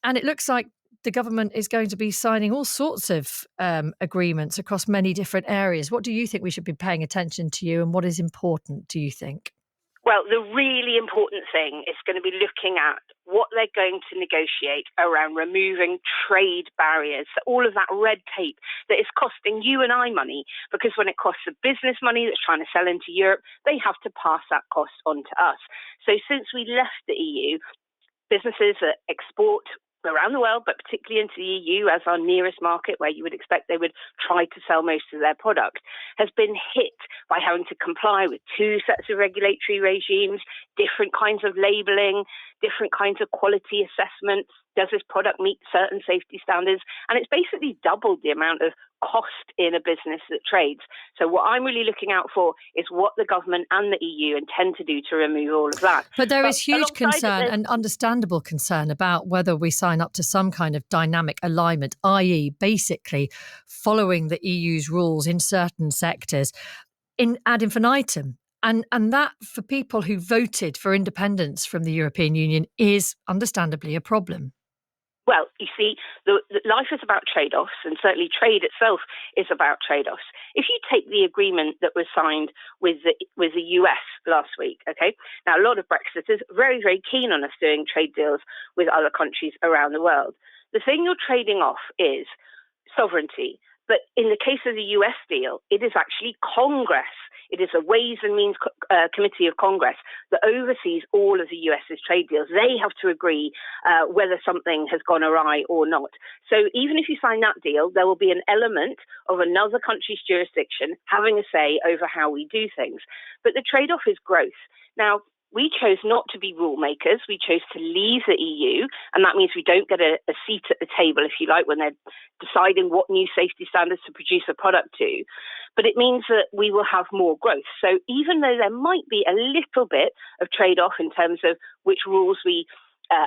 And it looks like the government is going to be signing all sorts of agreements across many different areas. What do you think we should be paying attention to, and what is important, do you think? Well, the really important thing is going to be looking at what they're going to negotiate around removing trade barriers, all of that red tape that is costing you and I money, because when it costs a business money that's trying to sell into Europe, they have to pass that cost on to us. So since we left the EU, businesses that export around the world, but particularly into the EU as our nearest market, where you would expect they would try to sell most of their product, has been hit by having to comply with two sets of regulatory regimes, different kinds of labelling, different kinds of quality assessments. Does this product meet certain safety standards? And it's basically doubled the amount of cost in a business that trades. So what I'm really looking out for is what the government and the EU intend to do to remove all of that. But there is huge concern and understandable concern about whether we sign up to some kind of dynamic alignment, i.e. basically following the EU's rules in certain sectors ad infinitum. And that, for people who voted for independence from the European Union, is understandably a problem. Well, you see, the life is about trade-offs, and certainly trade itself is about trade-offs. If you take the agreement that was signed with the US last week, okay? Now, a lot of Brexiters are very, very keen on us doing trade deals with other countries around the world. The thing you're trading off is sovereignty. But in the case of the US deal, it is actually Congress. It is a Ways and Means Committee of Congress that oversees all of the US's trade deals. They have to agree whether something has gone awry or not. So even if you sign that deal, there will be an element of another country's jurisdiction having a say over how we do things. But the trade-off is growth. Now, we chose not to be rule makers. We chose to leave the EU, and that means we don't get a seat at the table, if you like, when they're deciding what new safety standards to produce a product to. But it means that we will have more growth. So even though there might be a little bit of trade-off in terms of which rules we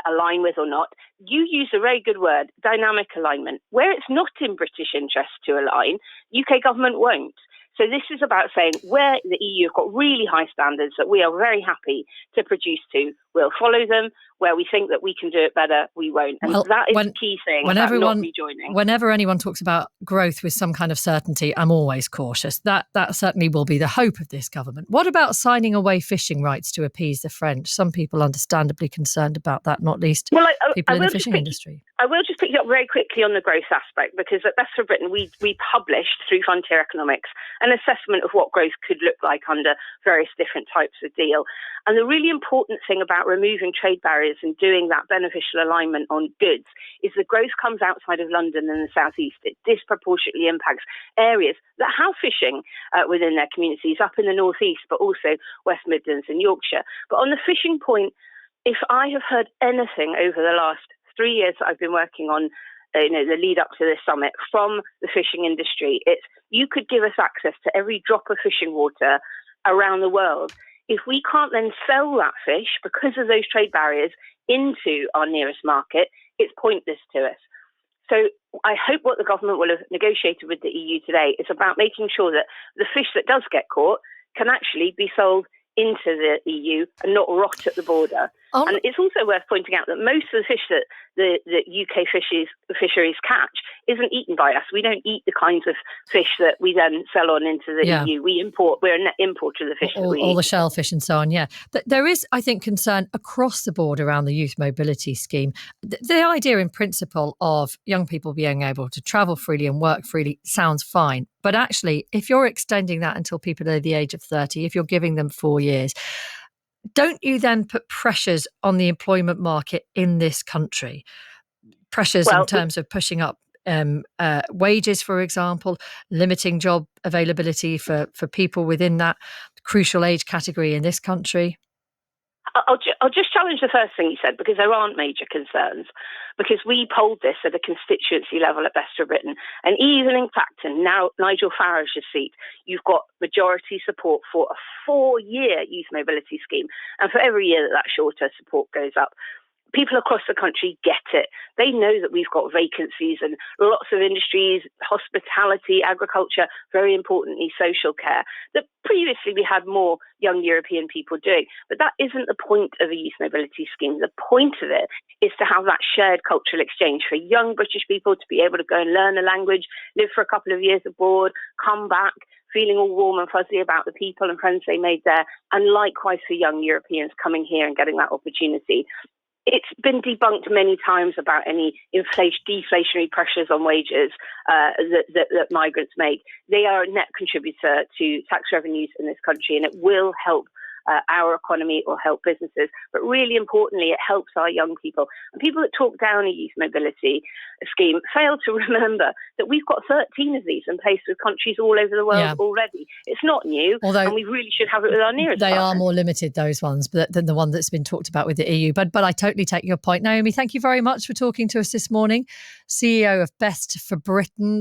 align with or not, you use a very good word, dynamic alignment. Where it's not in British interest to align, UK government won't. So this is about saying where the EU have got really high standards that we are very happy to produce to, we'll follow them. Where we think that we can do it better, we won't. And that is the key thing about not rejoining. Whenever anyone talks about growth with some kind of certainty, I'm always cautious. That certainly will be the hope of this government. What about signing away fishing rights to appease the French? Some people understandably concerned about that, not least people in the fishing industry. I will just pick you up very quickly on the growth aspect, because at Best for Britain, we published through Frontier Economics an assessment of what growth could look like under various different types of deal. And the really important thing about removing trade barriers and doing that beneficial alignment on goods is the growth comes outside of London and the southeast. It disproportionately impacts areas that have fishing within their communities, up in the northeast, but also West Midlands and Yorkshire. But on the fishing point, if I have heard anything over the last 3 years that I've been working on the lead up to this summit from the fishing industry, it's you could give us access to every drop of fishing water around the world. If we can't then sell that fish because of those trade barriers into our nearest market, it's pointless to us. So I hope what the government will have negotiated with the EU today is about making sure that the fish that does get caught can actually be sold into the EU and not rot at the border. And it's also worth pointing out that most of the fish that the UK fisheries catch isn't eaten by us. We don't eat the kinds of fish that we then sell on into the EU. We import. We're a net importer of the fish that we eat. All the shellfish and so on, yeah. There is, I think, concern across the board around the youth mobility scheme. The idea in principle of young people being able to travel freely and work freely sounds fine. But actually, if you're extending that until people are the age of 30, if you're giving them 4 years, don't you then put pressures on the employment market in this country? Pressures in terms of pushing up wages, for example, limiting job availability for people within that crucial age category in this country? I'll just challenge the first thing you said, because there aren't major concerns. Because we polled this at a constituency level at Best for Britain, and even in Clacton, now Nigel Farage's seat, you've got majority support for a 4-year youth mobility scheme, and for every year that shorter support goes up. people across the country get it. They know that we've got vacancies and lots of industries, hospitality, agriculture, very importantly, social care, that previously we had more young European people doing. But that isn't the point of a youth mobility scheme. The point of it is to have that shared cultural exchange for young British people to be able to go and learn a language, live for a couple of years abroad, come back, feeling all warm and fuzzy about the people and friends they made there, and likewise for young Europeans coming here and getting that opportunity. It's been debunked many times about any deflationary pressures on wages that migrants make. They are a net contributor to tax revenues in this country, and it will help our economy or help businesses. But really importantly, it helps our young people. And people that talk down a youth mobility scheme fail to remember that we've got 13 of these in place with countries all over the world already. It's not new, and we really should have it with our nearest They partners. are more limited, those ones, than the one that's been talked about with the EU. But I totally take your point. Naomi, thank you very much for talking to us this morning. CEO of Best for Britain.